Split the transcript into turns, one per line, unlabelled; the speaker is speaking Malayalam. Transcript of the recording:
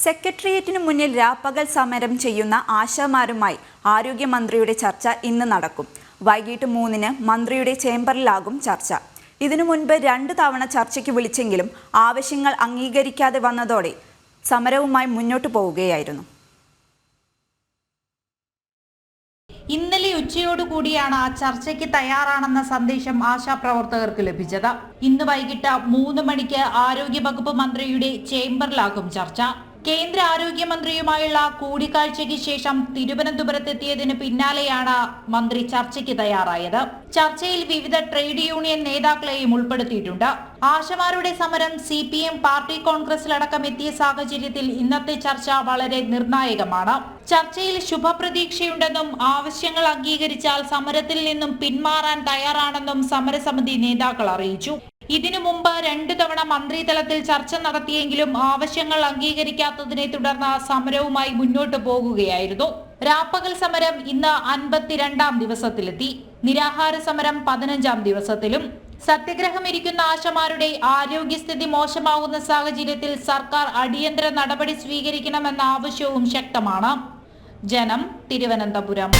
സെക്രട്ടേറിയറ്റിനു മുന്നിൽ രാപ്പകൽ സമരം ചെയ്യുന്ന ആശാമാരുമായി ആരോഗ്യമന്ത്രിയുടെ ചർച്ച ഇന്ന് നടക്കും. വൈകിട്ട് 3-ന് മന്ത്രിയുടെ ചേംബറിലാകും ചർച്ച. ഇതിനു മുൻപ് 2 തവണ ചർച്ചയ്ക്ക് വിളിച്ചെങ്കിലും ആവശ്യങ്ങൾ അംഗീകരിക്കാതെ വന്നതോടെ സമരവുമായി മുന്നോട്ടു പോവുകയായിരുന്നു.
ഇന്നലെ ഉച്ചയോടുകൂടിയാണ് ചർച്ചയ്ക്ക് തയ്യാറാണെന്ന സന്ദേശം ആശാപ്രവർത്തകർക്ക് ലഭിച്ചത്. ഇന്ന് വൈകിട്ട് 3 മണിക്ക് ആരോഗ്യവകുപ്പ് മന്ത്രിയുടെ ചേംബറിലാകും ചർച്ച. കേന്ദ്ര ആരോഗ്യമന്ത്രിയുമായുള്ള കൂടിക്കാഴ്ചയ്ക്ക് ശേഷം തിരുവനന്തപുരത്തെത്തിയതിന് പിന്നാലെയാണ് മന്ത്രി ചർച്ചയ്ക്ക് തയ്യാറായത്. ചർച്ചയിൽ വിവിധ ട്രേഡ് യൂണിയൻ നേതാക്കളെയും ഉൾപ്പെടുത്തിയിട്ടുണ്ട്. ആശമാരുടെ സമരം CPM പാർട്ടി കോൺഗ്രസിലടക്കം എത്തിയ സാഹചര്യത്തിൽ ഇന്നത്തെ ചർച്ച വളരെ നിർണായകമാണ്. ചർച്ചയിൽ ശുഭപ്രതീക്ഷയുണ്ടെന്നും ആവശ്യങ്ങൾ അംഗീകരിച്ചാൽ സമരത്തിൽ നിന്നും പിന്മാറാൻ തയ്യാറാണെന്നും സമരസമിതി നേതാക്കൾ അറിയിച്ചു. ഇതിനു മുമ്പ് 2 തവണ മന്ത്രിതലത്തിൽ ചർച്ച നടത്തിയെങ്കിലും ആവശ്യങ്ങൾ അംഗീകരിക്കാത്തതിനെ തുടർന്ന് സമരവുമായി മുന്നോട്ടു പോകുകയായിരുന്നു. രാപ്പകൽ സമരം ഇന്ന് 52-ാം ദിവസത്തിലെത്തി. നിരാഹാര സമരം 15-ാം ദിവസത്തിലും. സത്യഗ്രഹം ഇരിക്കുന്ന ആശമാരുടെ ആരോഗ്യസ്ഥിതി മോശമാകുന്ന സാഹചര്യത്തിൽ സർക്കാർ അടിയന്തര നടപടി സ്വീകരിക്കണമെന്ന ആവശ്യവും ശക്തമാണ്. ജനം, തിരുവനന്തപുരം.